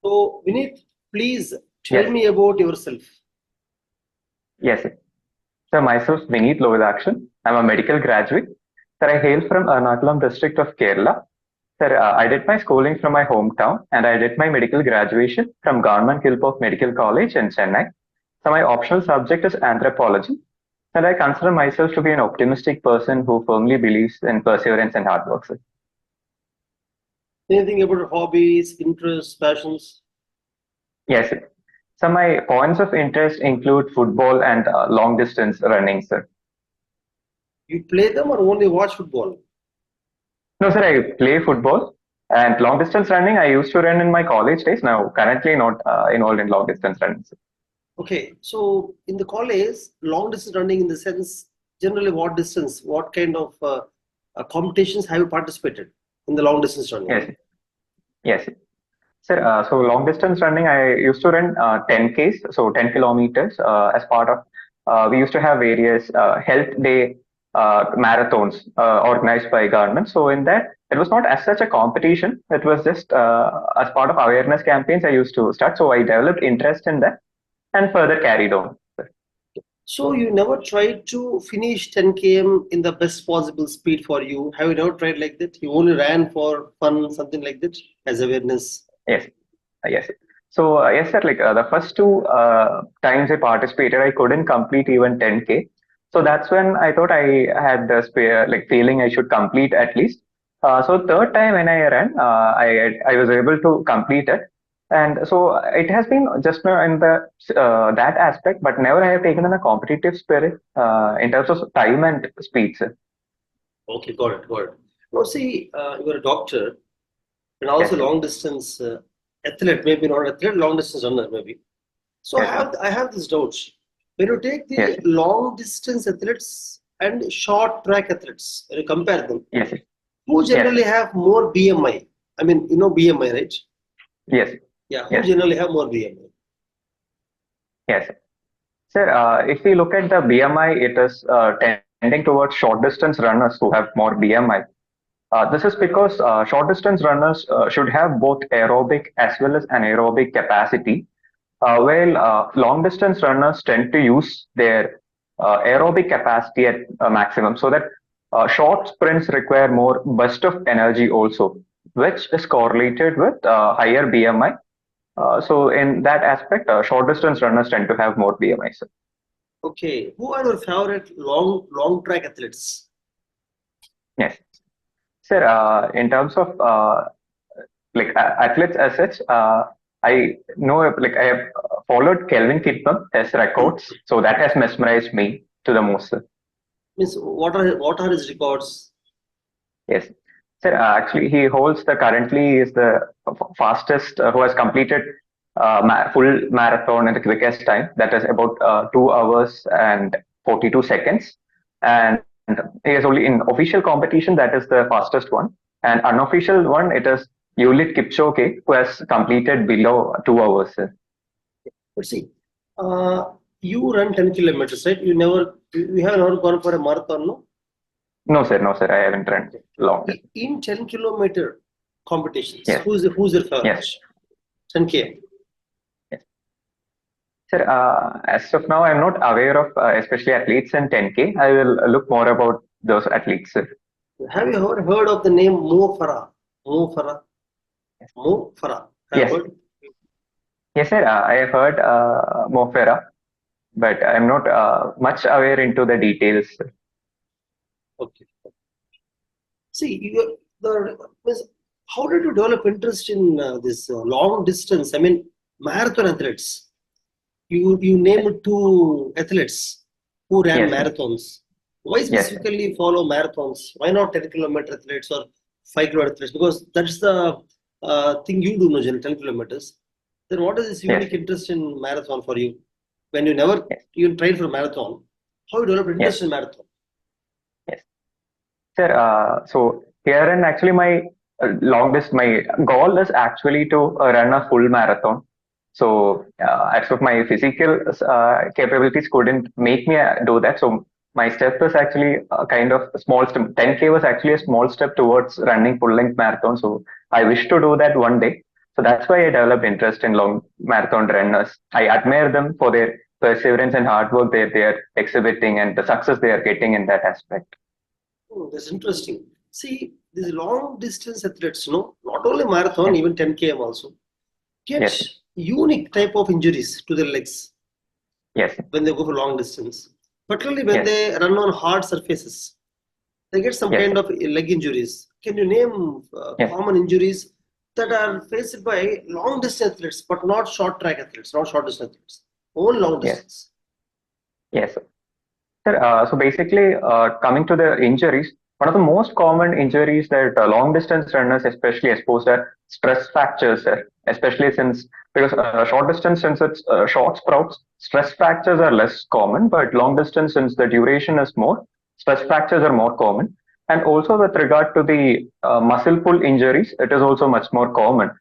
So, Vineeth, please tell Yes, me about yourself. yes. Sir. So myself, Vineeth Lohidakashan. I'm a medical graduate. Sir, I hail from Ernakulam district of Kerala. Sir, I did my schooling from my hometown and I did my medical graduation from Government Hillpop Medical College in Chennai. So my optional subject is anthropology. And I consider myself to be an optimistic person who firmly believes in perseverance and hard work, sir. Anything about your hobbies, interests, passions? Yes, sir. So my points of interest include football and long distance running, sir. You play them or only watch football? No, sir, I play football and long distance running. I used to run in my college days. Now, currently not involved in long distance running, sir. Okay, so in the college, long distance running in the sense, generally what distance, what kind of competitions have you participated in the long distance running? Yes, yes. Sir, so long distance running, I used to run 10Ks, so 10 kilometers as part of, we used to have various health day marathons organized by government. So in that, it was not as such a competition. It was just as part of awareness campaigns I used to start. So I developed interest in that and further carried on. So you never tried to finish 10 km in the best possible speed for you? Have you never tried like that? You only ran for fun, something like that, as awareness? Yes, yes. So yes, sir. Like the first two times I participated, I couldn't complete even 10K. So that's when I thought I had the spare like feeling I should complete at least. So third time when I ran, I was able to complete it, and so it has been just now in the that aspect, but never I have taken in a competitive spirit in terms of time and speed, sir. Okay, got it, got it. Now, see, you're a doctor and Yes, also sir. long distance athlete, maybe not athlete, long distance runner, maybe. So Yes, sir. I have this doubts. When you take Yes, the sir. long distance athletes and short track athletes, when you compare them, Yes, sir. who Yes, generally sir. have more BMI? I mean, you know BMI, right? Yes, sir. Yeah, who Yes, sir. generally have more BMI? Yes, sir. Sir, if we look at the BMI, it is tending towards short distance runners who have more BMI. This is because short distance runners should have both aerobic as well as anaerobic capacity, while long distance runners tend to use their aerobic capacity at maximum, so that short sprints require more burst of energy also, which is correlated with higher BMI. So in that aspect, short distance runners tend to have more BMI. Sir. Okay, who are your favorite long track athletes? Yes. Sir, in terms of like athletes as such, I know like I have followed Kelvin Kiptum, his records, so that has mesmerized me to the most. Sir. Means what are his records? Yes, sir. Actually, he holds the currently is the fastest who has completed full marathon in the quickest time. That is about 2 hours and 42 seconds. And he is only in official competition. That is the fastest one. And unofficial one, it is Yulit Kipchoge who has completed below 2 hours. Sir. But see, uh, you run 10 kilometers, right? You have never gone for a marathon, no? No, sir. No, sir. I haven't run Okay. long. In 10-kilometer competitions, Yes. who's your favorite? Yes. 10K. Yes. Sir, as of now, I'm not aware of especially athletes in 10K. I will look more about those athletes, sir. Have you heard of the name Mo Farah? Mo Farah? Yes, Mo Farah. Have you yes, heard? yes, sir. I have heard Mo Farah, but I'm not much aware into the details. Sir. Okay. See, means, how did you develop interest in this long distance? I mean, marathon athletes. You named two athletes who ran Yes, sir. marathons. Why Yes, sir. specifically follow marathons? Why not 10-kilometer athletes or 5-kilometer athletes? Because that's the thing you do, no, 10 kilometers. Then what is this Yes, unique interest in marathon for you? When you never yes, even tried for marathon, how you develop yes, interest in marathon? yes. Sir, so here and actually my longest, my goal is actually to run a full marathon. So as of my physical capabilities couldn't make me do that. So my step is actually a kind of a small step. 10K was actually a small step towards running full length marathon. So I wish to do that one day. So that's why I developed interest in long marathon runners. I admire them for their perseverance and hard work that they are exhibiting and the success they are getting in that aspect. Oh, that's interesting. See, these long distance athletes, not only marathon, Yes. even 10 km also, get Yes. unique type of injuries to their legs Yes. when they go for long distance. Particularly when Yes. they run on hard surfaces, they get some Yes. kind of leg injuries. Can you name Yes. common injuries that are faced by long distance athletes, but not short track athletes, not short distance athletes, only long Yes. distance? Yes. Sir, so basically, coming to the injuries, one of the most common injuries that long distance runners especially exposed are stress fractures, sir. Especially since because short distance, since it's short sprouts, stress fractures are less common, but long distance, since the duration is more, stress fractures are more common. And also with regard to the muscle pull injuries, it is also much more common,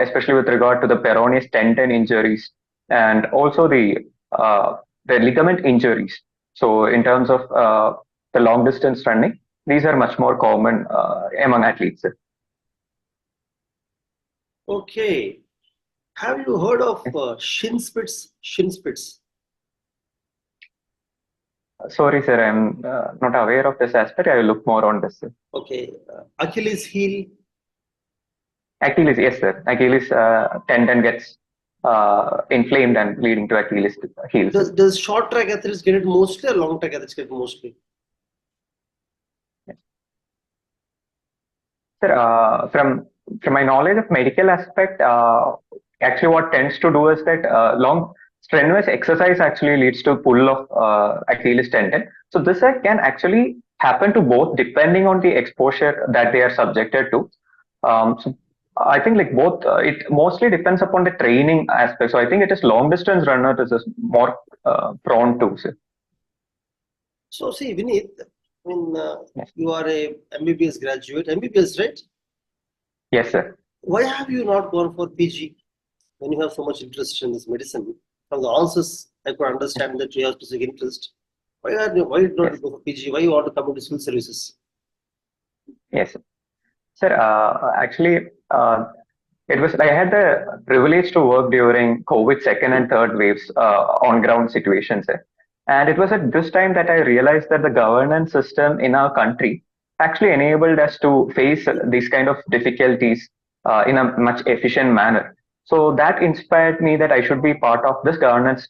especially with regard to the peroneus tendon injuries and also the ligament injuries. So in terms of the long distance running, these are much more common among athletes. Okay. Have you heard of shin splints? Shin splints. Sorry, sir, I'm not aware of this aspect. I will look more on this. Sir. Okay. Achilles heel. Achilles, yes, sir. Achilles tendon gets inflamed and leading to Achilles heel. Sir. Does short track athletes get it mostly or long track athletes get it mostly? Yes. Sir, from my knowledge of medical aspect, actually what tends to do is that long strenuous exercise actually leads to pull of Achilles tendon. So this can actually happen to both depending on the exposure that they are subjected to. So I think like both, it mostly depends upon the training aspect. So I think it is long distance runner that is more prone to. Sir. So see, Vineeth, I mean, Yes. you are a MBBS graduate, MBBS, right? Yes, sir. Why have you not gone for PG when you have so much interest in this medicine? From the answers, I could understand that you have specific interest. Why did not you Yes. go for PG? Why you want to come into civil services? Yes. Sir, actually, it was I had the privilege to work during COVID second and third waves on ground situations, and it was at this time that I realized that the governance system in our country actually enabled us to face these kind of difficulties in a much efficient manner. So that inspired me that I should be part of this governance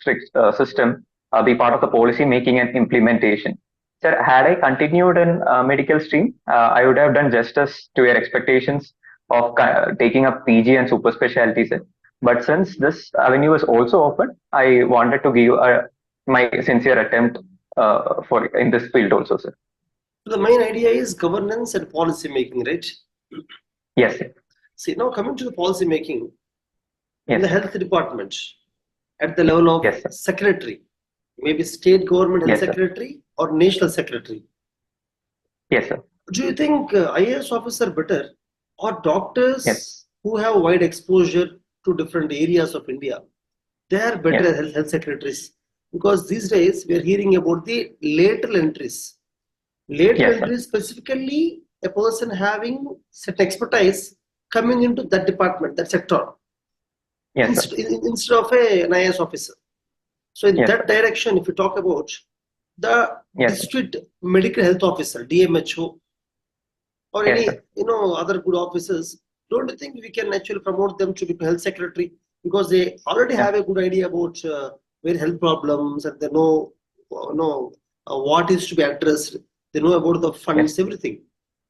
system, be part of the policy making and implementation. Sir, had I continued in medical stream, I would have done justice to your expectations of taking up PG and super specialties. But since this avenue is also open, I wanted to give my sincere attempt for in this field also, sir. So the main idea is governance and policy making, right? Yes, sir. See, now coming to the policy making in Yes, the sir. health department at the level of Yes, sir. secretary, maybe state government health Yes, sir. secretary or national secretary. Yes, sir. Do you think IAS officer better or Yes, doctors who have wide exposure to different areas of India? They are better yes, as health secretaries because these days we are hearing about the lateral entries. Lateral yes, sir. entries specifically a person having certain expertise coming into that department, that sector, Yes, sir. instead of an IAS officer. So in Yes, that sir. direction, if you talk about the Yes, sir. district medical health officer, DMHO, or Yes, any sir. other good officers, don't you think we can actually promote them to be health secretary because they already Yeah. have a good idea about where health problems and they know what is to be addressed. They know about the Yes. funds, everything.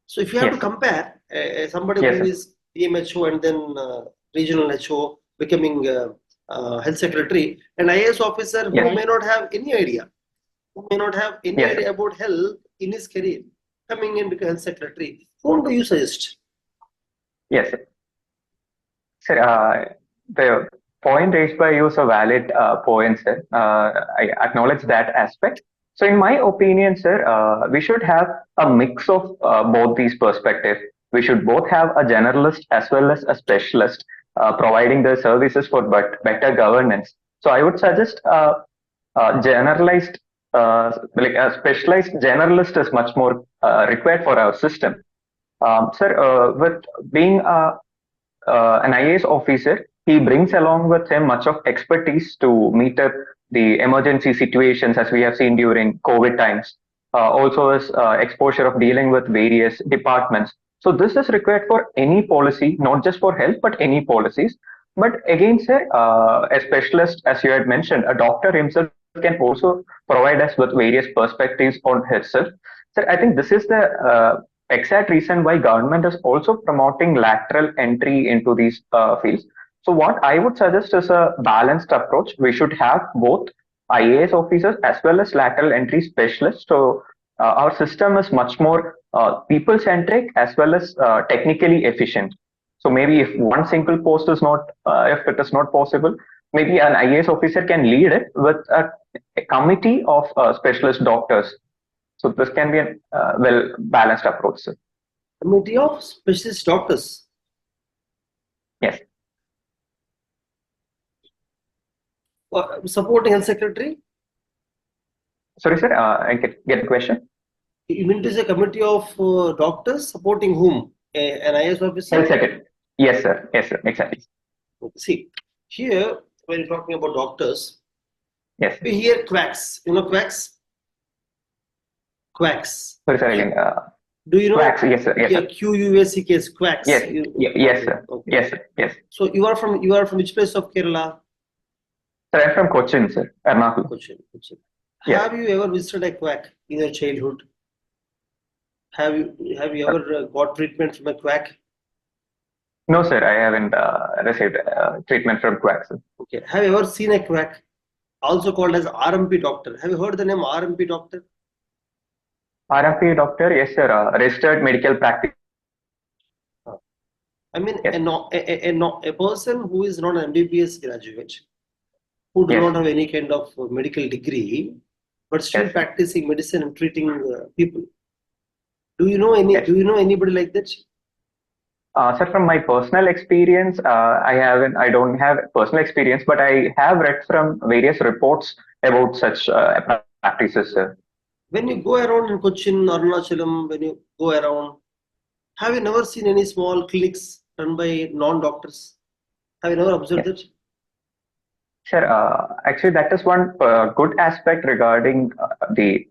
So if you have to Yes, sir. compare somebody Yes, who sir. is DMHO and then regional HO becoming health secretary, and IAS officer who Yes. may not have any idea, who may not have any Yes, sir. idea about health in his career, coming in become health secretary, whom do you suggest? Yes, sir. Sir, the point raised by you is a valid point, sir. I acknowledge that aspect. So, in my opinion, sir, we should have a mix of both these perspectives. We should both have a generalist as well as a specialist providing the services for better governance. So, I would suggest generalized, like a specialized generalist is much more required for our system. Sir, with being a an IAS officer, he brings along with him much of expertise to meet up the emergency situations as we have seen during COVID times. Also, his exposure of dealing with various departments. So this is required for any policy, not just for health, but any policies. But again, sir, a specialist, as you had mentioned, a doctor himself can also provide us with various perspectives on himself. Sir, I think this is the exact reason why government is also promoting lateral entry into these fields. So what I would suggest is a balanced approach. We should have both IAS officers as well as lateral entry specialists. So our system is much more people centric as well as technically efficient. So maybe if one single post is not, if it is not possible, maybe an IAS officer can lead it with a committee of specialist doctors. So this can be a well balanced approach, sir. Committee of specialist doctors. Yes. Supporting health secretary. Sorry, sir. I get the question. You mean to say committee of doctors supporting whom? An IAS officer? Health secretary. Yes, sir. Yes, sir. Exactly. See, here when you're talking about doctors, yes, we hear quacks. You know quacks? Quacks. Sorry, sir. Again, do you know? Quacks. Yes, sir. Yes, sir. QUACK quacks. Yes. Yes, sir. Okay. Yes, sir. Yes. So you are from which place of Kerala? Sir, I'm from Cochin, sir. Ernakulam. Cochin. Yes. Have you ever visited a quack in your childhood? Have you ever got treatment from a quack? No, sir. I haven't received treatment from quacks. Sir. Okay. Have you ever seen a quack, also called as RMP doctor? Have you heard the name RMP doctor? RMP doctor, yes, sir. Registered medical practice. I mean, yes. a person who is not an MBBS graduate, who do not have any kind of medical degree, but still practicing medicine and treating people. Do you know any? Do you know anybody like that? Sir, from my personal experience, I don't have personal experience, but I have read from various reports about such practices, sir. When you go around in Cochin, Arunachalam, when you go around, have you never seen any small clinics run by non-doctors? Have you never observed that? Sir, actually, that is one good aspect regarding the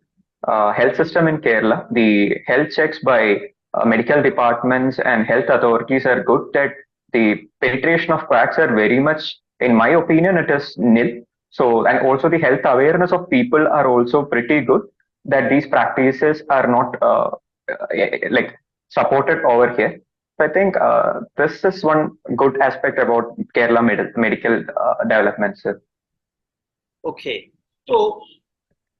health system in Kerala. The health checks by medical departments and health authorities are good. That the penetration of quacks are very much, in my opinion, it is nil. So, and also the health awareness of people are also pretty good. That these practices are not like supported over here. So I think this is one good aspect about Kerala medical developments. Okay, so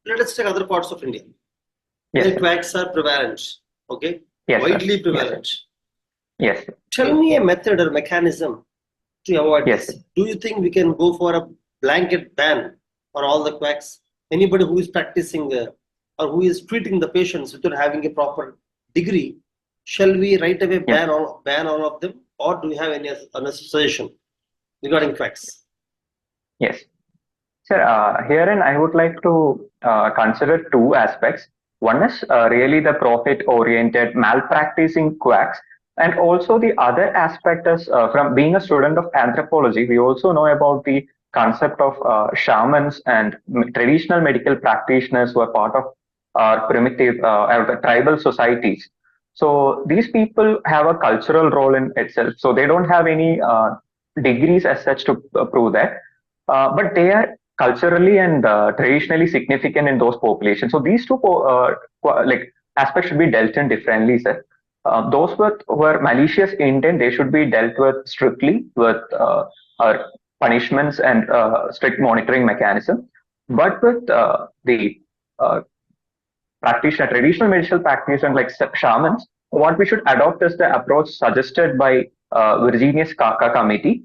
let us take other parts of India. Yes, where quacks are prevalent. Okay, yes, widely sir. prevalent. Yes. Tell me a method or mechanism to avoid this. Do you think we can go for a blanket ban on all the quacks? Anybody who is practicing or who is treating the patients without having a proper degree, shall we right away ban all of them, or do you have any other suggestion regarding quacks? Yes, sir. Herein, I would like to consider two aspects. One is really the profit-oriented malpracticing quacks, and also the other aspect is from being a student of anthropology, we also know about the concept of shamans and traditional medical practitioners who are part of our primitive tribal societies. So these people have a cultural role in itself. So they don't have any degrees as such to prove that, but they are culturally and traditionally significant in those populations. So these two like aspects should be dealt in differently, sir. Those who are malicious intent, they should be dealt with strictly with our punishments and strict monitoring mechanism. But with the traditional medical practitioners like shamans, what we should adopt is the approach suggested by Virginia's Kaka committee.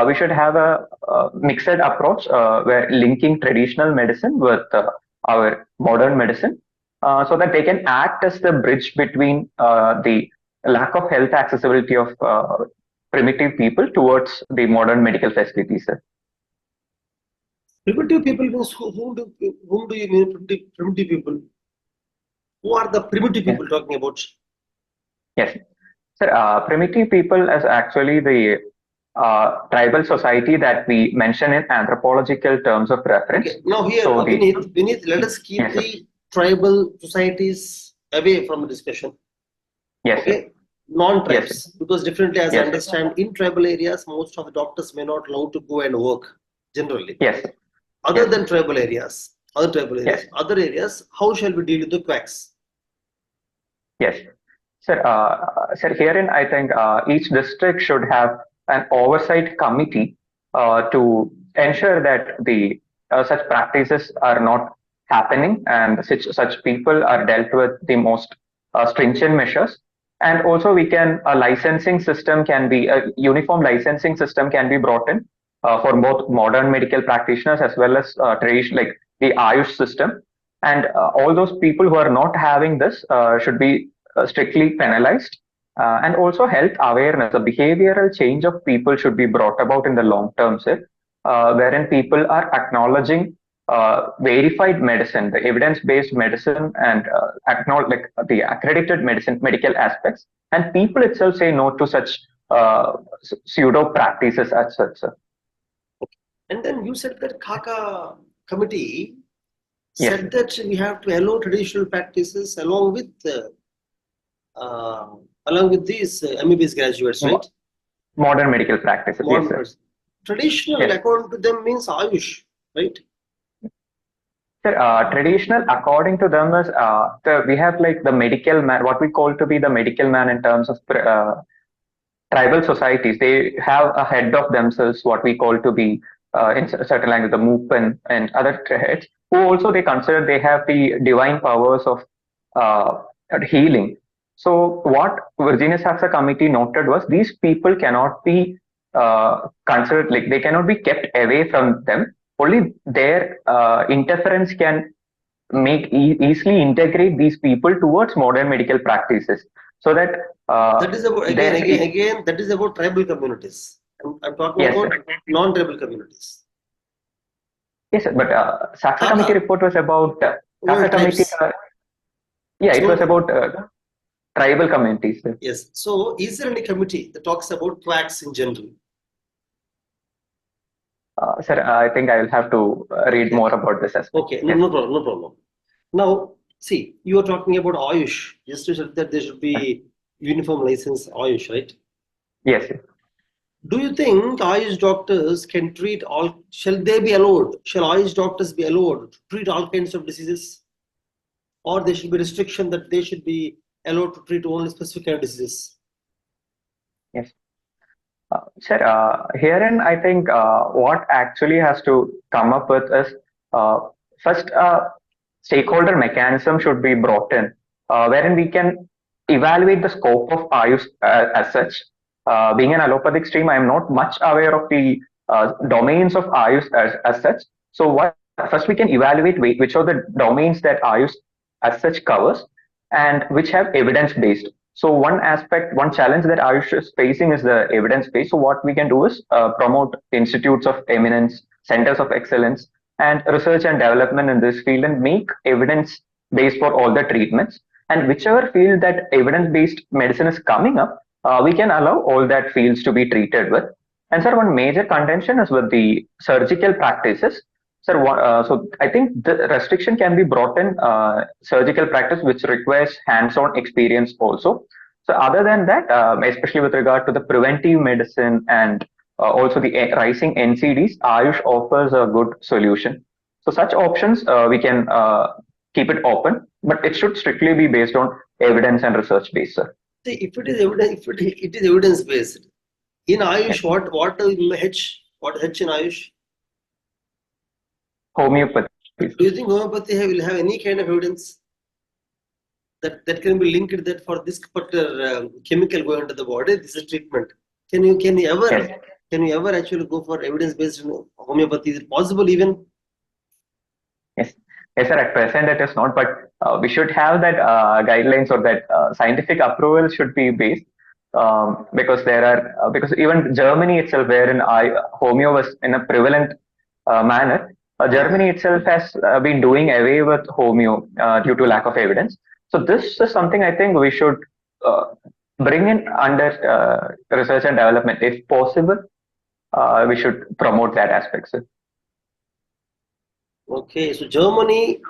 We should have a mixed approach where linking traditional medicine with our modern medicine so that they can act as the bridge between the lack of health accessibility of primitive people towards the modern medical facilities. Sir. Primitive people means whom do you mean primitive people? Who are the primitive people talking about? Yes. Sir, primitive people is actually the tribal society that we mention in anthropological terms of reference. Okay. Now here, So Vineeth, let us keep yes, sir. the tribal societies away from the discussion. Yes, sir. Okay, non-tribes, Yes, sir. because definitely, as I Yes, sir. understand, in tribal areas, most of the doctors may not allow to go and work generally. Yes, sir. Other Yes, than tribal areas, yes, other areas, how shall we deal with the quacks? yes. Sir, sir, herein I think each district should have an oversight committee to ensure that the such practices are not happening and such people are dealt with the most stringent measures. And also, we can a licensing system can be a uniform licensing system can be brought in for both modern medical practitioners as well as tradition like the Ayush system. And all those people who are not having this should be strictly penalized. And also health awareness, the behavioral change of people should be brought about in the long term, sir, wherein people are acknowledging verified medicine, the evidence-based medicine, and acknowledge like the accredited medical aspects, and people itself say no to such pseudo practices as such, sir. And then you said that Khaka committee Yes, said that we have to allow traditional practices along with these MBBS graduates, right? modern medical practices. Yes, sir. Traditional, Yes. according to them, means Ayush, right? Sir, traditional, according to them, is we have like the medical man, what we call to be the medical man in terms of tribal societies. They have a head of themselves, what we call to be in certain language, the Mupan and other heads, who also they consider they have the divine powers of healing. So what Virginia Saxa committee noted was these people cannot be considered like they cannot be kept away from them. Only their interference can make easily integrate these people towards modern medical practices, so that That is about again. That is about tribal communities. I'm talking yes, about sir. non-tribal communities. Yes, sir. But Saxa committee report was about Saxa committee. Yeah, it was about tribal communities. Sir. Yes. So, is there any committee that talks about quacks in general? Sir, I think I will have to read more about this aspect. Okay, no problem, no problem. Now, see, you are talking about Ayush. Just to said that there should be uniform license Ayush, right? Yes. Sir. Do you think Ayush doctors can treat all? Shall they be allowed? Shall Ayush doctors be allowed to treat all kinds of diseases, or there should be restriction that they should be allowed to treat only specific kind of diseases? Yes. Sir, herein I think what actually has to come up with is first stakeholder mechanism should be brought in, wherein we can evaluate the scope of Ayush as such. Being an allopathic stream, I am not much aware of the domains of Ayush as such. So what first we can evaluate which are the domains that Ayush as such covers and which have evidence based. So one aspect, one challenge that Ayush is facing is the evidence base. So what we can do is promote institutes of eminence, centers of excellence, and research and development in this field and make evidence based for all the treatments. And whichever field that evidence based medicine is coming up, we can allow all that fields to be treated with. And sir, one major contention is with the surgical practices. Sir, so I think the restriction can be brought in surgical practice, which requires hands-on experience also. So other than that, especially with regard to the preventive medicine and also the rising NCDs, Ayush offers a good solution. So such options we can keep it open, but it should strictly be based on evidence and research based, sir. See, if it is evidence, if it is evidence based, in Ayush, Yes. what H in Ayush? Homeopathy. Do you think homeopathy will have any kind of evidence that can be linked that for this particular chemical going into the body, this is treatment? Can you ever actually go for evidence based homeopathy? Is it possible even? Yes. Yes, sir. At present, it is not, but we should have that guidelines or that scientific approval should be based because there are because even Germany itself, wherein homeo was in a prevalent manner, Germany itself has been doing away with homeo due to lack of evidence. So this is something I think we should bring in under research and development if possible. we should promote that aspect, sir. Okay, so Germany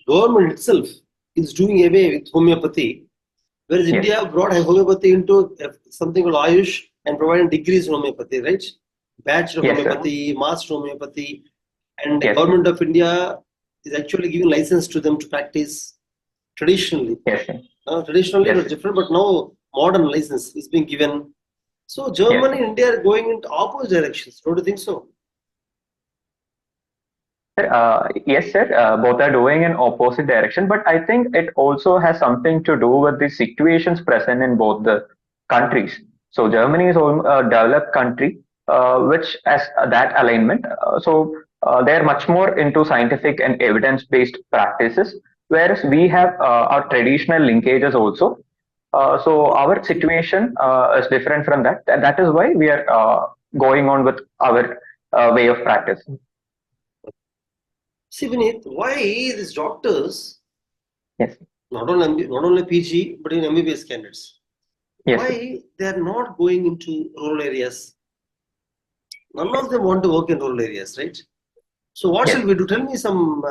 government itself is doing away with homeopathy, whereas Yes. India brought homeopathy into something called Ayush and providing degrees in homeopathy, right? Bachelor Yes, sir. homeopathy, master homeopathy, and the Yes. government of India is actually giving license to them to practice traditionally. Yes, sir. Traditionally it Yes. was different, but now modern license is being given. So Germany Yes. and India are going into opposite directions. Don't you think so? Yes, sir. Both are going in opposite direction, but I think it also has something to do with the situations present in both the countries. So Germany is a developed country, which has that alignment. They're much more into scientific and evidence-based practices, whereas we have our traditional linkages also. So our situation is different from that. That is why we are going on with our way of practice. See, Vineeth, why these doctors, Yes. not only PG, but in MBBS candidates, Yes. why they are not going into rural areas? None of them want to work in rural areas, right? So what Yes. shall we do? Tell me some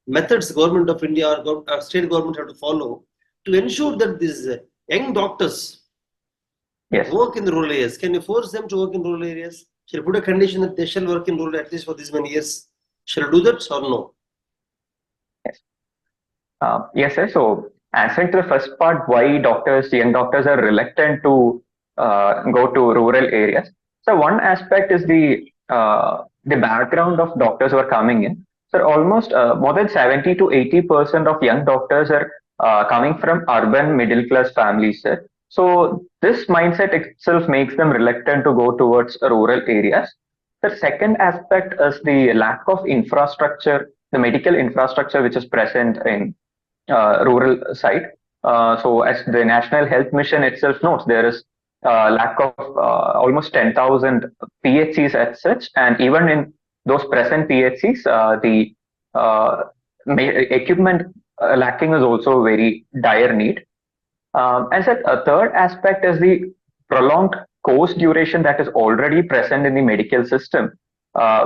methods government of India or state government have to follow to ensure that these young doctors Yes. work in the rural areas. Can you force them to work in rural areas? Shall you put a condition that they shall work in rural at least for this many years? Shall you do that or no? Yes. Yes, sir. So answering to the first part, why doctors, young doctors are reluctant to go to rural areas. So one aspect is the background of doctors who are coming in. So almost more than 70 to 80% of young doctors are coming from urban middle class families, sir. So this mindset itself makes them reluctant to go towards rural areas. The second aspect is the lack of infrastructure, the medical infrastructure which is present in rural side. So as the National Health Mission itself notes, there is lack of almost 10,000 PHCs as such, and even in those present PHCs, the equipment lacking is also very dire need. And so a third aspect is the prolonged course duration that is already present in the medical system,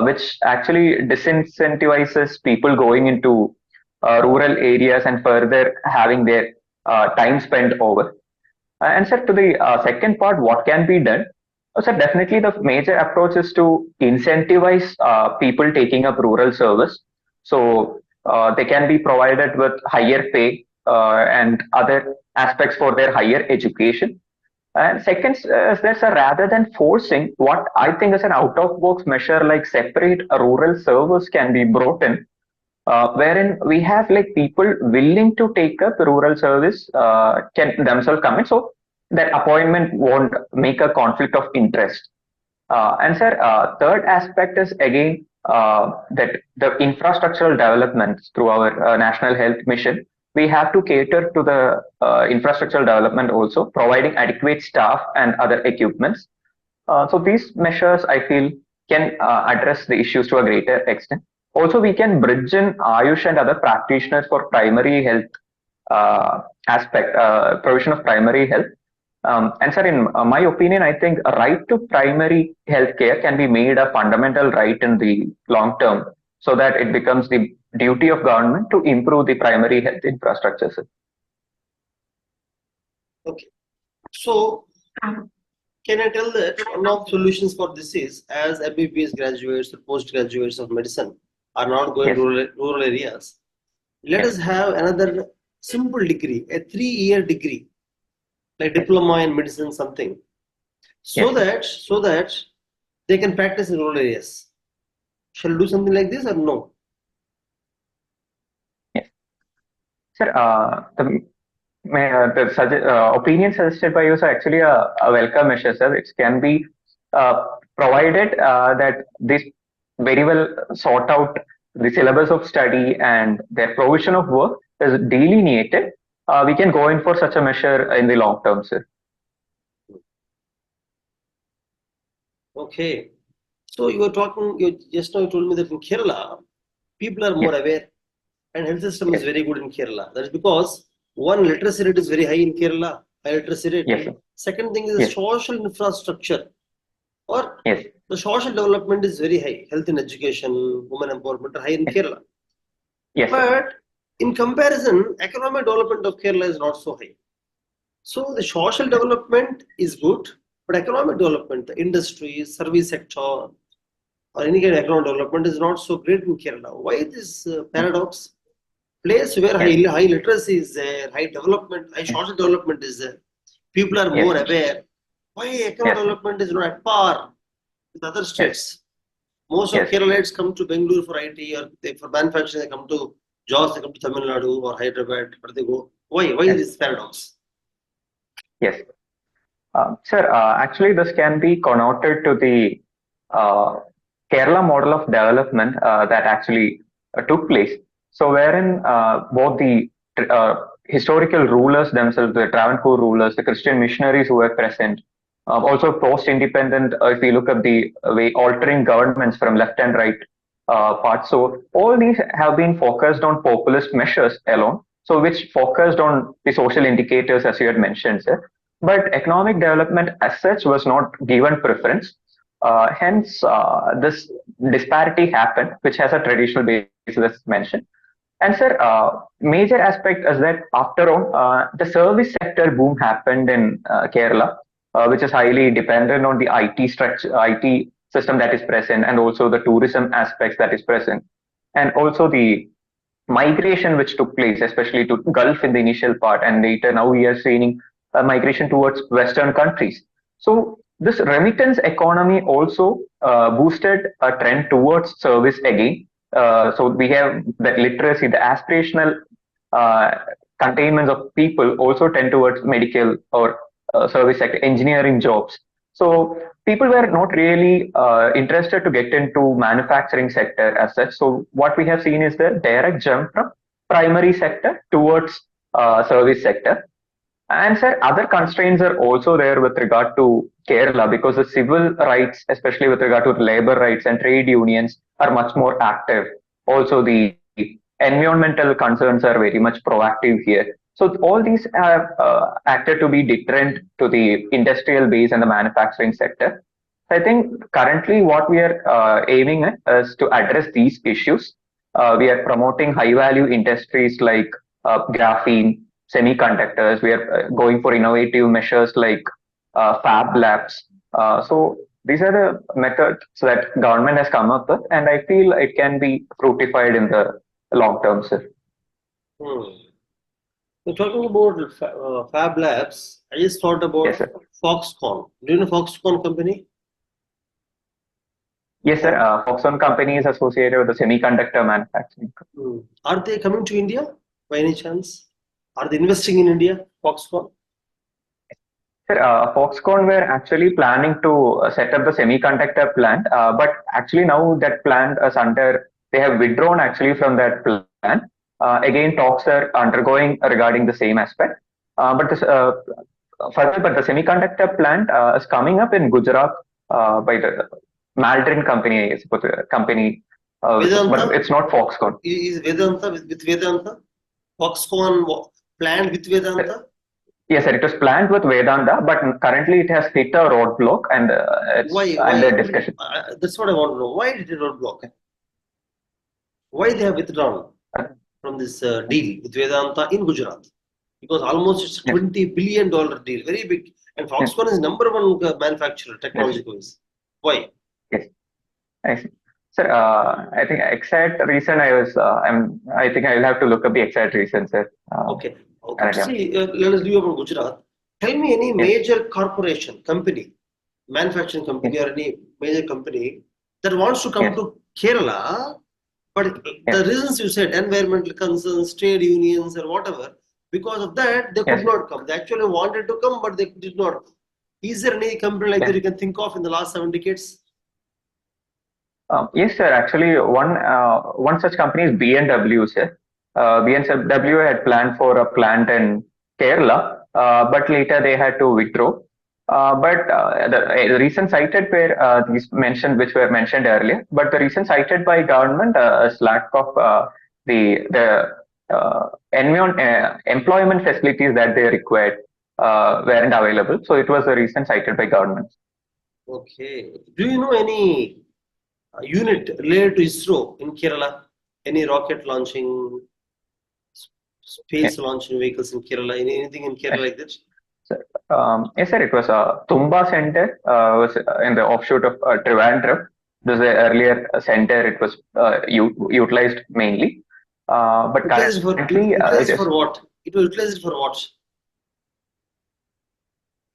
which actually disincentivizes people going into rural areas and further having their time spent over. And so to the second part, what can be done? So definitely the major approach is to incentivize people taking up rural service. So they can be provided with higher pay and other aspects for their higher education. And second, is this rather than forcing, what I think is an out-of-box measure like separate rural service can be brought in, wherein we have like people willing to take up rural service can themselves come in, so that appointment won't make a conflict of interest. And sir, third aspect is again that the infrastructural developments through our national health mission. We have to cater to the infrastructural development also, providing adequate staff and other equipments. So these measures, I feel, can address the issues to a greater extent. Also, we can bridge in Ayush and other practitioners for primary health provision of primary health. And sir, in my opinion, I think a right to primary health care can be made a fundamental right in the long term, so that it becomes the duty of government to improve the primary health infrastructure, sir. Okay. So can I tell that one of the solutions for this is, as MBBS graduates or postgraduates of medicine are not going Yes. to rural areas, let us have another simple degree, a 3-year degree, like diploma in medicine, something, so that they can practice in rural areas. Shall we do something like this or no? Yes. Sir, the opinion suggested by you is actually a welcome measure, sir. It can be provided that this very well sort out the syllabus of study and their provision of work is delineated. We can go in for such a measure in the long term, sir. Okay. So you were talking, just now you told me that in Kerala, people are more aware and health system is very good in Kerala. That is because one, literacy rate is very high in Kerala, high literacy rate. Yes, sir. Second thing is the social infrastructure Or Yes. the social development is very high. Health and education, women empowerment are high in Kerala. Yes, sir. But in comparison, economic development of Kerala is not so high. So the social development is good, but economic development, the industry, service sector, or any kind of economic development is not so great in Kerala. Why this paradox? Place where Yes. high literacy is there, high development, high social development is there. People are more Yes. aware. Why economic Yes. development is not at par with other Yes. states? Most of Yes. Keralites come to Bengaluru for IT or for manufacturing, they come to jobs, they come to Tamil Nadu or Hyderabad, where they go. Why? Why Yes. this paradox? Yes. Sir, actually, this can be connoted to the uh, Kerala model of development that actually took place. So, wherein both the historical rulers themselves, the Travancore rulers, the Christian missionaries who were present, also post-independent, if we look at the way altering governments from left and right parts. So, all these have been focused on populist measures alone. So, which focused on the social indicators, as you had mentioned, sir. But economic development as such was not given preference. Hence, this disparity happened, which has a traditional basis, as mentioned. And sir, major aspect is that after all, the service sector boom happened in Kerala, which is highly dependent on the IT structure, IT system that is present, and also the tourism aspects that is present, and also the migration which took place, especially to Gulf in the initial part, and later now we are seeing a migration towards Western countries. So this remittance economy also boosted a trend towards service again. So we have that literacy, the aspirational uh, containments of people also tend towards medical or service sector, engineering jobs. So people were not really interested to get into manufacturing sector as such. So what we have seen is the direct jump from primary sector towards service sector. And sir, other constraints are also there with regard to Kerala because the civil rights, especially with regard to labor rights and trade unions, are much more active. Also, the environmental concerns are very much proactive here. So all these have acted to be deterrent to the industrial base and the manufacturing sector. I think currently what we are aiming at is to address these issues. We are promoting high value industries like graphene, semiconductors. We are going for innovative measures like fab labs. So these are the methods that government has come up with, and I feel it can be fructified in the long term, sir. Hmm. We're talking about Fab Labs. I just thought Yes, about sir. Foxconn. Do you know Foxconn company? Yes, sir. Foxconn company is associated with the semiconductor manufacturing. Hmm. Are they coming to India by any chance? Are they investing in India, Foxconn? Sir, Foxconn were actually planning to set up the semiconductor plant, but actually now that plant is under, they have withdrawn actually from that plan. Again, talks are undergoing regarding the same aspect. But this, further, but the semiconductor plant is coming up in Gujarat by the Maldron company, I suppose, company, but Vedanta? it's not Foxconn. Is Vedanta with Vedanta? Foxconn planned with Vedanta? Yes, sir. It was planned with Vedanta, but currently it has hit a roadblock and it's Why? under Why? discussion. That's what I want to know. Why did it not block? Why they have withdrawn from this deal with Vedanta in Gujarat? Because almost it's Yes, $20 billion deal, very big. And yes, Foxconn is number one manufacturer, yes, technology wise. Why? yes. I see. Sir, I think exact reason I think I will have to look up the exact reason, sir. Okay. Okay. Currently, See, let us leave about Gujarat. Tell me any yes, major corporation, company, manufacturing yes, company, or any major company that wants to come yes, to Kerala, but the yes, reasons you said, environmental concerns, trade unions, or whatever, because of that, they could yes, not come. They actually wanted to come, but they did not. Is there any company like that yes. you can think of in the last 7 decades? Yes, sir. Actually, one such company is B&W, sir. B&W had planned for a plant in Kerala, but later they had to withdraw. But the reason cited were these mentioned, which were mentioned earlier. But the reason cited by government is lack of the employment facilities that they required weren't available. So it was the reason cited by government. Okay. Do you know any unit related to ISRO in Kerala? Any rocket launching, Yeah. space launching vehicles in Kerala? Anything in Kerala like that? Yes, sir. It was a Tumba Center. Was in the offshoot of Trivandrum. This is the earlier center. It was utilized mainly, but currently it Utilized is. for what? It was utilized for what?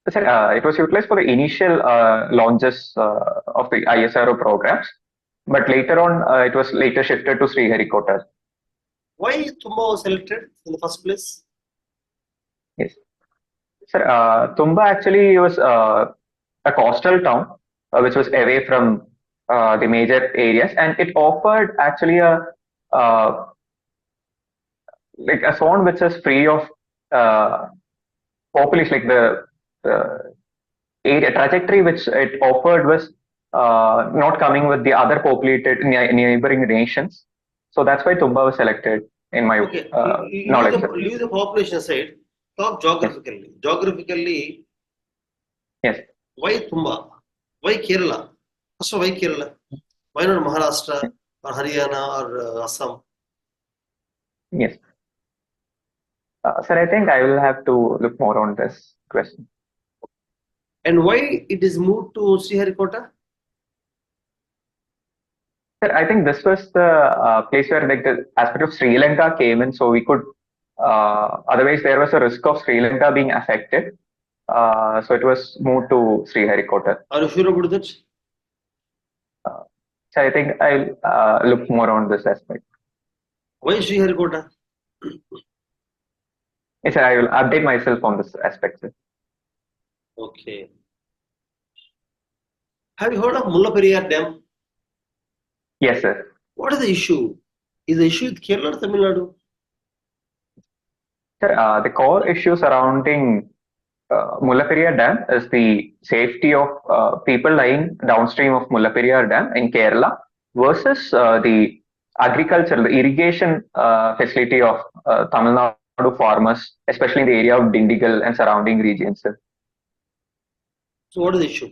Sir, it was utilized for the initial launches of the ISRO programs, but later on it was later shifted to Sriharikota. Why Tumba was selected in the first place? Yes. Sir, Tumba actually was a coastal town which was away from the major areas, and it offered actually a uh, like a zone which is free of uh, population. Like the area trajectory which it offered was not coming with the other populated neighboring nations. So that's why Tumba was selected, in my Okay, knowledge. Sir. leave the population aside. Talk Yes. geographically. Geographically, Yes. why Tumba? Why Kerala? First of all, why Kerala? Why not Maharashtra or Haryana or Assam? Yes. Sir, I think I will have to look more on this question. And why it is moved to Sriharikota? Sir, I think this was the place where like the aspect of Sri Lanka came in, so we could. Otherwise, there was a risk of Sri Lanka being affected. So it was moved to Sriharikota. Are you sure about that? Uh, so I think I'll look more on this aspect. Why Sriharikota? Yes, sir, I will update myself on this aspect, sir. Okay. Have you heard of Mullaperiyar Dam? Yes, sir. What is the issue? Is the issue with Kerala or Tamil Nadu? Sir, the core issue surrounding Mullaperiyar Dam is the safety of people lying downstream of Mullaperiyar Dam in Kerala versus the agriculture, the irrigation facility of Tamil Nadu farmers, especially in the area of Dindigul and surrounding regions. Sir. So what is the issue?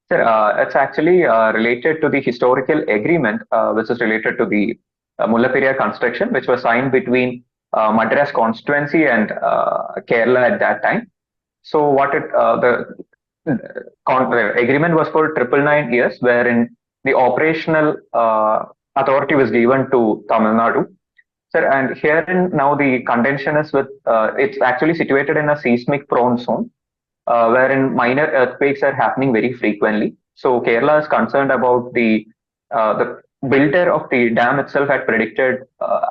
Sir, it's actually related to the historical agreement, which is related to the Mullaperiyar construction, which was signed between Madras constituency and Kerala at that time. So what the agreement was for 999 years, wherein the operational authority was given to Tamil Nadu. Sir, and herein now the contention is with it's actually situated in a seismic prone zone, wherein minor earthquakes are happening very frequently. So Kerala is concerned about the builder of the dam itself had predicted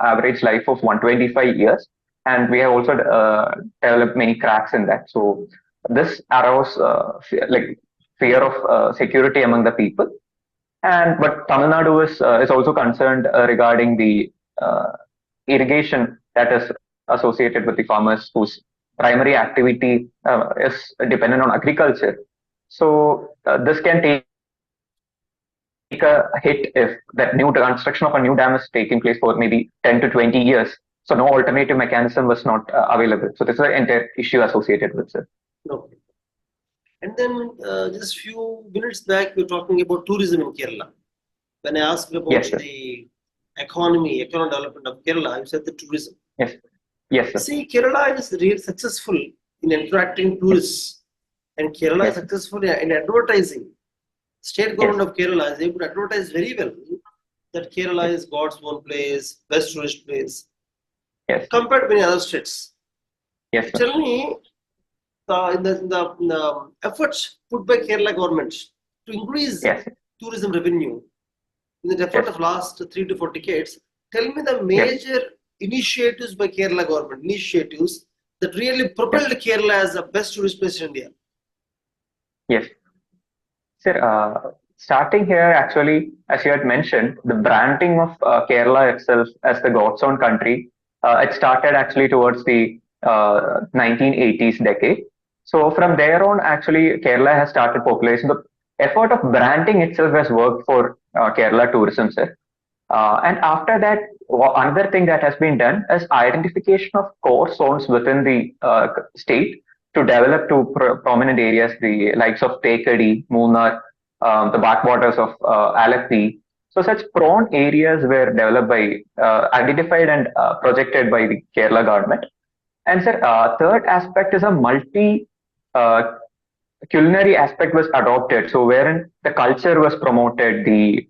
average life of 125 years, and we have also developed many cracks in that. So this aroused like fear of security among the people. And but Tamil Nadu is also concerned regarding the uh, irrigation that is associated with the farmers whose primary activity is dependent on agriculture. So this can take a hit if that new construction of a new dam is taking place for maybe 10 to 20 years. So no alternative mechanism was not available. So this is the entire issue associated with it. Okay. And then just few minutes back, we were talking about tourism in Kerala. When I asked about Yes, sir. the economic development of Kerala, you said the tourism. Yes. Yes, sir. See, Kerala is really successful in attracting tourists, and Kerala is Yes. successful in advertising. State government Yes. of Kerala is able to advertise very well that Kerala is God's own place, best tourist place, Yes. compared to many other states. Yes, sir. Tell me, the efforts put by Kerala government to increase Yes. tourism revenue in the effort Yes. of last 3 to 4 decades, tell me the Yes. major initiatives by Kerala government, initiatives that really propelled Kerala as the best tourist place in India. Yes. Sir, starting here, actually, as you had mentioned, the branding of Kerala itself as the God's own country, it started actually towards the 1980s decade. So from there on, actually, Kerala has started popularizing. The effort of branding itself has worked for Kerala tourism, sir. And after that, another thing that has been done is identification of core zones within the state to develop to prominent areas, the likes of Tekadi, Munnar, the backwaters of Alappi. So such prone areas were developed by, identified and projected by the Kerala government. And sir, third aspect is a multi uh, culinary aspect was adopted. So wherein the culture was promoted, the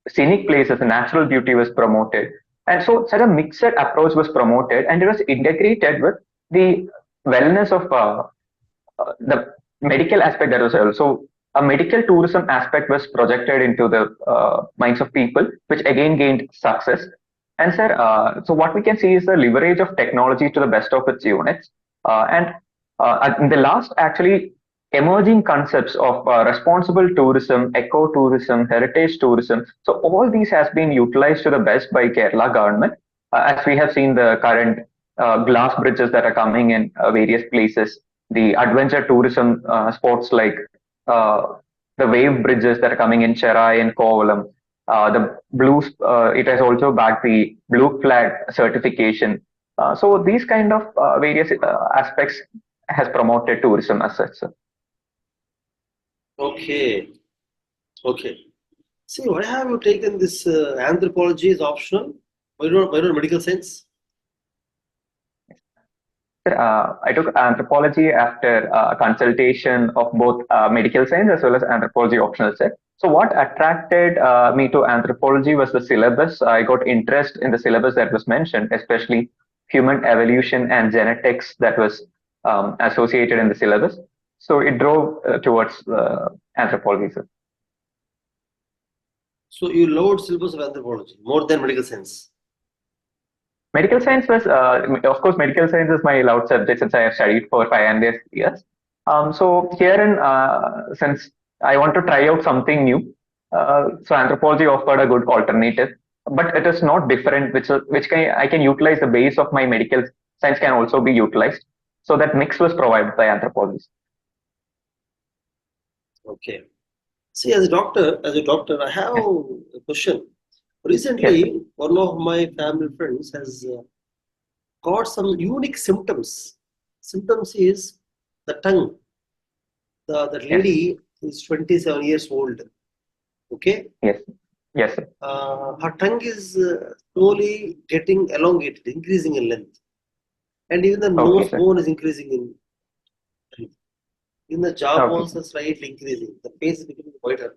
scenic places, the natural beauty was promoted. And so such a mixed approach was promoted and it was integrated with the wellness of the medical aspect that was also a medical tourism aspect was projected into the minds of people, which again gained success. And sir, so what we can see is the leverage of technology to the best of its units. And in the last, actually, emerging concepts of responsible tourism, eco-tourism, heritage tourism. So all these has been utilized to the best by Kerala government, as we have seen the current glass bridges that are coming in various places, the adventure tourism spots like uh, the wave bridges that are coming in Cherai and Kovalam. The blue, it has also backed the blue flag certification. So these kind of various aspects has promoted tourism as such. Okay. Okay. See, why have you taken this anthropology is optional? Why not medical science? I took anthropology after consultation of both medical science as well as anthropology optional set. So what attracted me to anthropology was the syllabus. I got interest in the syllabus that was mentioned, especially human evolution and genetics that was associated in the syllabus. So it drove towards anthropology. Sir. So you loved syllabus of anthropology more than medical science. Medical science was, of course, medical science is my loved subject since I have studied for 500 years. So herein, since I want to try out something new, so anthropology offered a good alternative, but it is not different, which I can utilize the base of my medical science can also be utilized. So that mix was provided by anthropology. Okay. See, as a doctor, I have Yes. a question. Yes, sir. Recently, one of my family friends has got some unique symptoms. Symptoms is the tongue. The Yes. lady is 27 years old. Okay. Yes. Yes, sir. Her tongue is slowly getting elongated, increasing in length, and even the Okay, nose sir. bone is increasing in length. Even the jaw Okay, bones sir. are slightly increasing. The face is becoming whiter.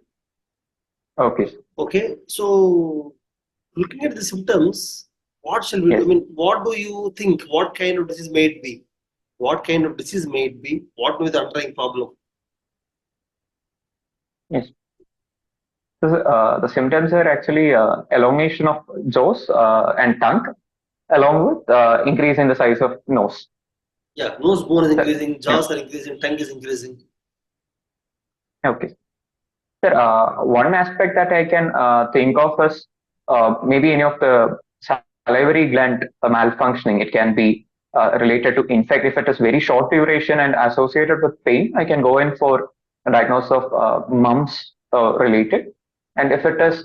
Okay, sir. Okay, so looking at the symptoms, what shall we do? I Yes. mean, what do you think? What kind of disease may it be? What kind of disease may it be? What may be the underlying problem? Yes. So, the symptoms are actually elongation of jaws and tongue, along with increase in the size of nose. Yeah, nose bone is So, increasing, yeah. jaws are increasing, tongue is increasing. Okay. Sir, one aspect that I can think of is maybe any of the salivary gland malfunctioning. It can be related to infect. If it is very short duration and associated with pain, I can go in for a diagnosis of mumps related. And if it is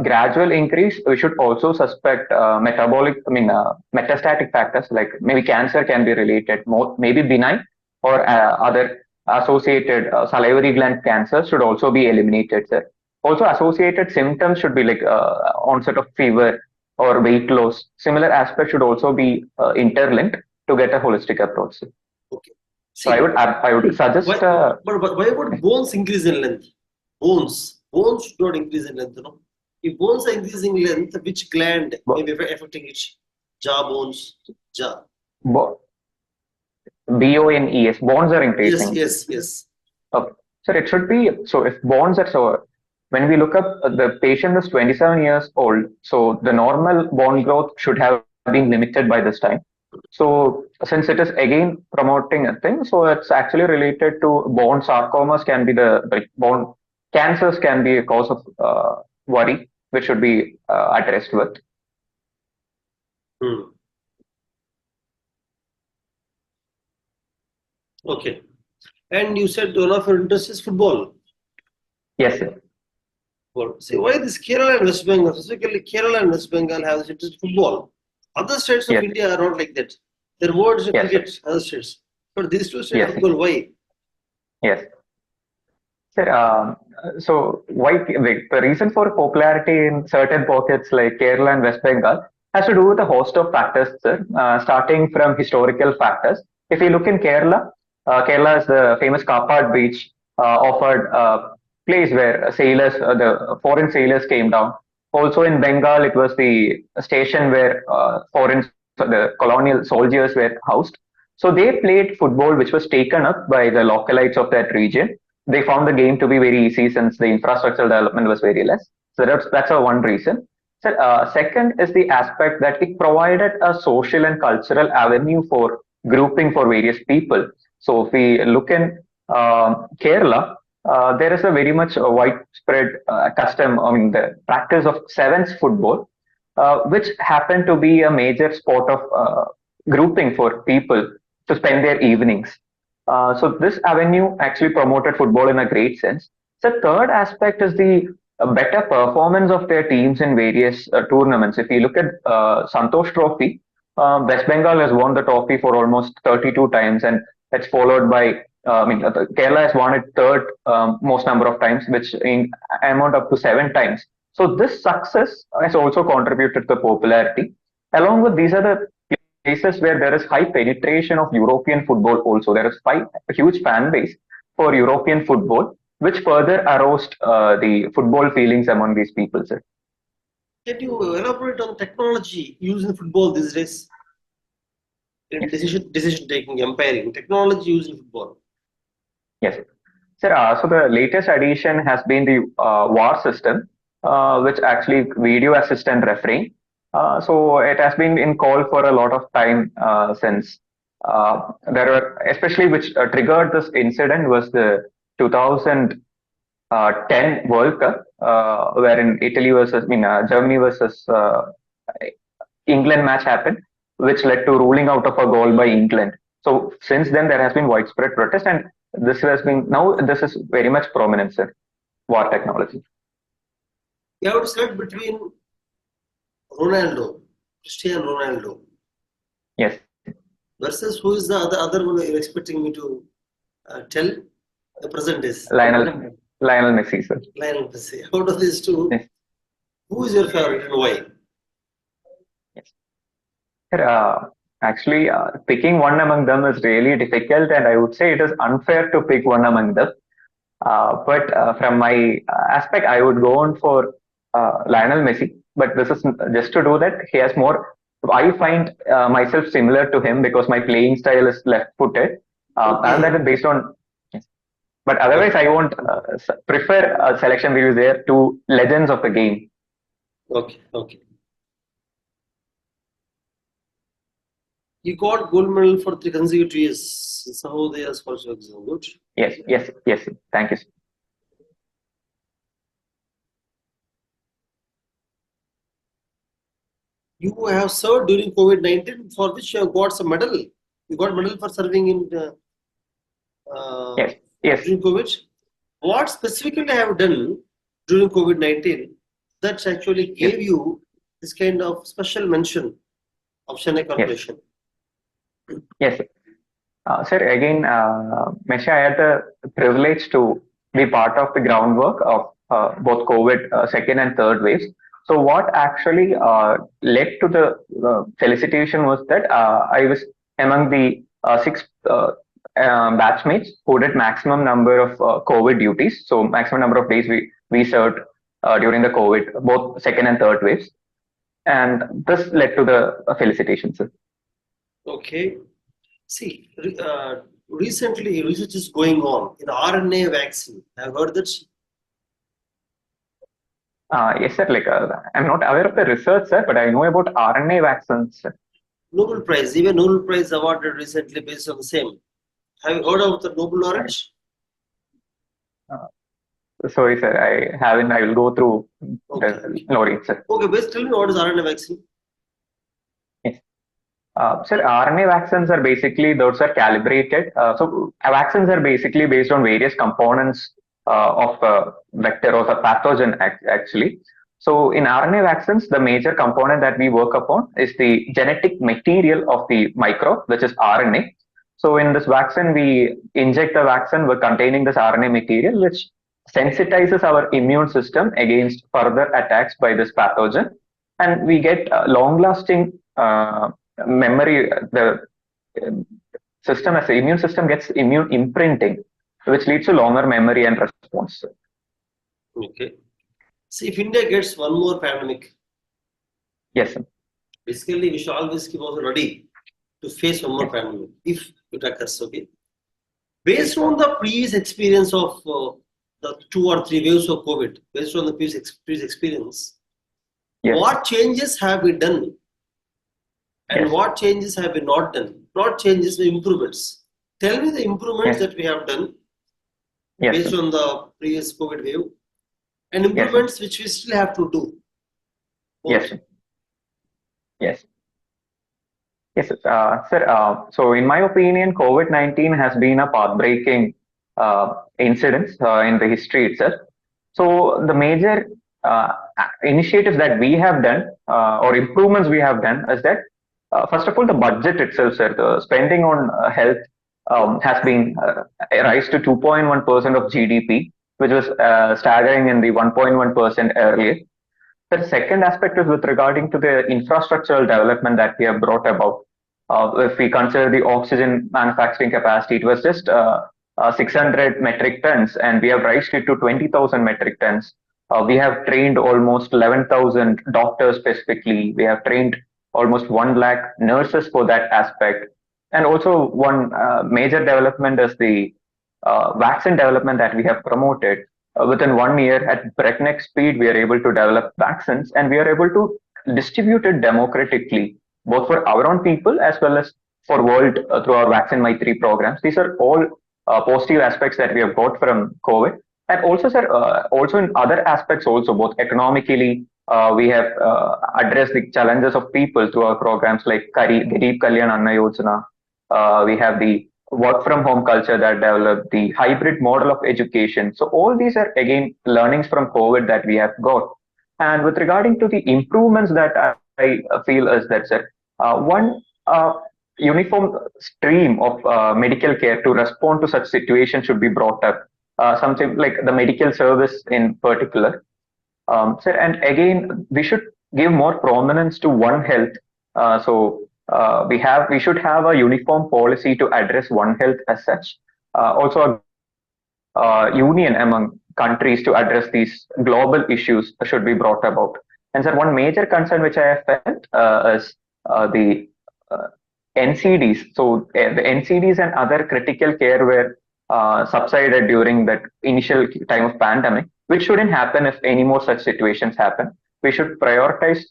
gradual increase, we should also suspect metastatic factors like maybe cancer can be related, more, maybe benign or other associated salivary gland cancer should also be eliminated, sir. Also, associated symptoms should be like onset of fever or weight loss. Similar aspects should also be interlinked to get a holistic approach, sir. Okay. So I would suggest. But why would bones increase in length? Bones should not increase in length, you know. If bones are increasing in length, which gland may be affecting it? Jaw bones, jaw. BONES, bonds are Yes, increasing. yes, yes. Okay. So it should be, so if bonds are, so when we look up the patient is 27 years old, so the normal bone growth should have been limited by this time. So since it is again promoting a thing, so it's actually related to bone sarcomas can be the bone cancers can be a cause of worry, which should be addressed with. Hmm. Okay. And you said one of your interests is football. Yes, sir. Well, see, why this Kerala and West Bengal, specifically Kerala and West Bengal have this interest in football. Other states of Yes, India are not like that. They're more interested in yes, sir. cricket, other states. But these two state Yes, football, why? yes. Sir, so why the reason for popularity in certain pockets like Kerala and West Bengal has to do with a host of factors, sir. Starting from historical factors. If you look in Kerala, Kerala is the famous Kapad beach, offered a place where sailors, the foreign sailors came down. Also in Bengal, it was the station where the colonial soldiers were housed. So they played football, which was taken up by the localites of that region. They found the game to be very easy since the infrastructural development was very less. So that's a one reason. So, second is the aspect that it provided a social and cultural avenue for grouping for various people. So if we look in Kerala, there is a very much widespread custom, I mean, the practice of sevens football, which happened to be a major sport of grouping for people to spend their evenings. So this avenue actually promoted football in a great sense. The third aspect is the better performance of their teams in various tournaments. If you look at Santosh Trophy, West Bengal has won the trophy for almost 32 times, and it's followed by Kerala has won it third most number of times, which in amount up to 7 times. So this success has also contributed to popularity. Along with these are the places where there is high penetration of European football also. There is a huge fan base for European football, which further aroused the football feelings among these people, sir. Can you elaborate on technology used in football these days? In decision taking, umpiring, technology used in football. Yes. Sir, so the latest addition has been the VAR system, which actually video assistant refereeing. So it has been in call for a lot of time since there were, especially which triggered this incident was the 2010 World Cup, wherein Germany versus England match happened, which led to ruling out of a goal by England. So since then there has been widespread protest, and this is very much prominent, sir. VAR technology. You have to select between Ronaldo, Cristiano Ronaldo. Yes. Versus who is the other one you're expecting me to tell? The present is Lionel Messi, sir. Lionel Messi. Out of these two, yes. Who is your favorite and why? Yes. Sir, actually, picking one among them is really difficult, and I would say it is unfair to pick one among them. But from my aspect, I would go on for Lionel Messi. But this is just to do that. He has more. I find myself similar to him because my playing style is left-footed, and that is based on. Yes. But otherwise, I won't prefer a selection we use there to legends of the game. Okay. You got gold medal for 3 consecutive years. Somehow they are also good. Yes. Thank you. You have served during COVID-19, for which you have got some medal. You got medal for serving in yes. during COVID. What specifically have done during COVID-19 that actually gave you this kind of special mention of Chennai Corporation? Yes. Sir, again, Mesha, I had the privilege to be part of the groundwork of both COVID second and third waves. So what actually led to the felicitation was that I was among the 6 batchmates who did maximum number of COVID duties. So maximum number of days we served during the COVID, both second and third waves. And this led to the felicitation, sir. Okay. See, recently research is going on in RNA vaccine. Have you heard that? Yes, sir. I'm not aware of the research, sir, but I know about RNA vaccines, sir. Nobel Prize, even Nobel Prize awarded recently based on the same. Have you heard of the Nobel laureate? Sorry, sir, I haven't. I will go through the laureate, sir. Okay, best tell me what is RNA vaccine? Yes. Sir, RNA vaccines are basically, those are calibrated. So vaccines are basically based on various components of a vector or a pathogen actually. So in RNA vaccines, the major component that we work upon is the genetic material of the microbe, which is RNA. So in this vaccine, we inject the vaccine with containing this RNA material, which sensitizes our immune system against further attacks by this pathogen, and we get long-lasting memory. The system as the immune system gets immune imprinting, which leads to longer memory and response. Okay. See, if India gets one more pandemic, Yes, sir. basically we should always keep also ready to face one more Yes. pandemic if it occurs. Okay. Based on the previous experience of the 2 or 3 waves of COVID, based on the previous experience, Yes. what changes have we done and Yes. what changes have we not done? Not changes, but improvements. Tell me the improvements Yes. that we have done Yes, based sir. on the previous COVID wave and Yes, sir. improvements which we still have to do. Yes, sir. Yes. Yes, sir. So, in my opinion, COVID-19 has been a path-breaking incident in the history itself. So, the major initiatives that we have done or improvements we have done is that, first of all, the budget itself, sir, the spending on health has been raised to 2.1% of GDP, which was staggering in the 1.1% earlier. The second aspect is with regarding to the infrastructural development that we have brought about. If we consider the oxygen manufacturing capacity, it was just 600 metric tons, and we have raised it to 20,000 metric tons. We have trained almost 11,000 doctors specifically. We have trained almost 1 lakh nurses for that aspect. And also, one major development is the vaccine development that we have promoted. Within 1 year, at breakneck speed, we are able to develop vaccines, and we are able to distribute it democratically, both for our own people as well as for world through our Vaccine Maitri programs. These are all positive aspects that we have got from COVID. And also, sir, also in other aspects also, both economically, we have addressed the challenges of people through our programs like Garib Kalyan Anna Yojana. We have the work from home culture that developed, the hybrid model of education. So all these are again learnings from COVID that we have got. And with regarding to the improvements that I feel is that, sir, one uniform stream of medical care to respond to such situations should be brought up. Something like the medical service in particular. Sir, and again, we should give more prominence to One Health. We should have a uniform policy to address One Health as such. Also, a union among countries to address these global issues should be brought about. And sir, one major concern which I have felt is the NCDs. So the NCDs and other critical care were subsided during that initial time of pandemic, which shouldn't happen if any more such situations happen. We should prioritize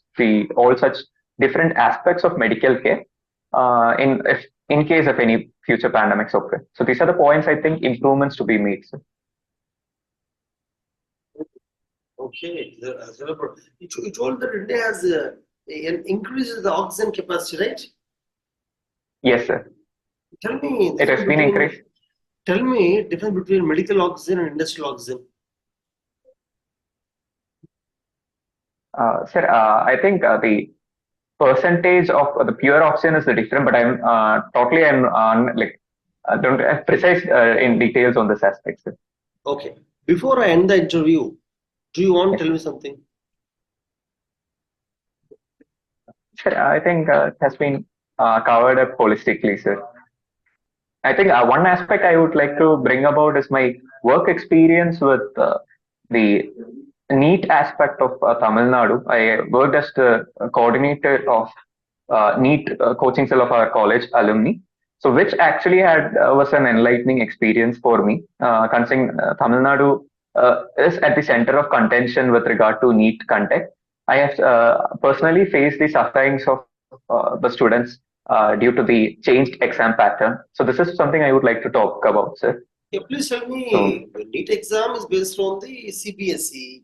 all such different aspects of medical care in case of any future pandemics occur. So these are the points I think improvements to be made. Sir. Okay, you told that India has an increase in the oxygen capacity, right? Yes, sir. Tell me, It has been increased. Tell me difference between medical oxygen and industrial oxygen. Sir, I think the percentage of the pure oxygen is the different, but I'm don't have precise in details on this aspect. Sir. Okay. Before I end the interview, do you want to tell me something? Sir, I think it has been covered up holistically, sir. I think one aspect I would like to bring about is my work experience with the NEET aspect of Tamil Nadu. I worked as the coordinator of NEET coaching cell of our college alumni. So, which actually was an enlightening experience for me, considering Tamil Nadu is at the center of contention with regard to NEET content. I have personally faced the sufferings of the students due to the changed exam pattern. So, this is something I would like to talk about, sir. Yeah, please tell me, NEET exam is based on the CBSE.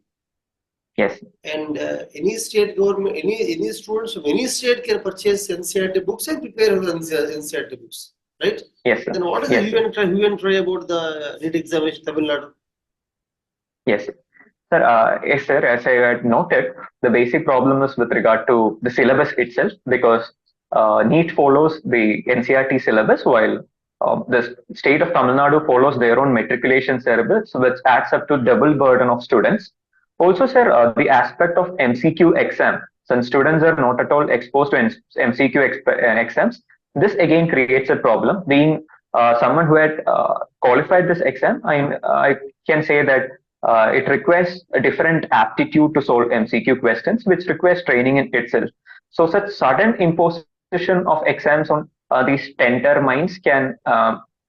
Yes. And any state government, any students from any state can purchase NCERT books and prepare for NCERT books, right? Yes, sir. Then what is the hue and cry about the NEET examination in Tamil Nadu? Yes, sir. Yes, sir. As I had noted, the basic problem is with regard to the syllabus itself, because NEET follows the NCERT syllabus, while the state of Tamil Nadu follows their own matriculation syllabus, which adds up to double burden of students. Also, sir, the aspect of MCQ exam, since students are not at all exposed to MCQ exams, this again creates a problem. Being someone who had qualified this exam, I can say that it requires a different aptitude to solve MCQ questions, which requires training in itself. So, such sudden imposition of exams on these tender minds can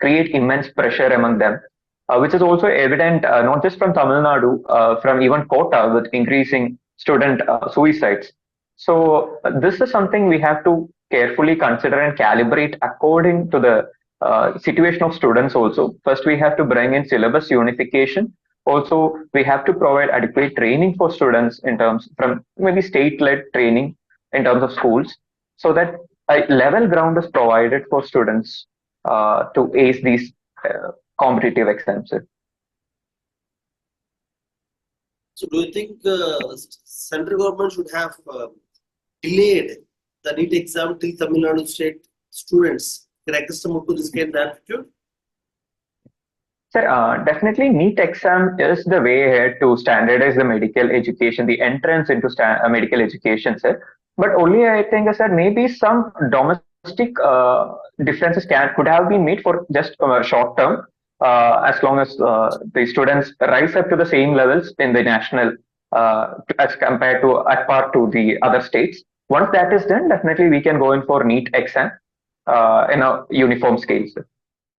create immense pressure among them, which is also evident not just from Tamil Nadu, from even Kota with increasing student suicides. So this is something we have to carefully consider and calibrate according to the situation of students also. First, we have to bring in syllabus unification. Also, we have to provide adequate training for students in terms from maybe state-led training in terms of schools, so that a level ground is provided for students to ace these competitive exams. So do you think central government should have delayed the NEET exam till Tamil Nadu state students get accustomed to this kind of aptitude? Sir, definitely NEET exam is the way ahead to standardize the medical education, the entrance into medical education, sir. But only I think, sir, maybe some domestic differences could have been made for just short term, as long as the students rise up to the same levels in the national as compared to at par to the other states. Once that is done, definitely we can go in for NEET exam in a uniform scale, sir.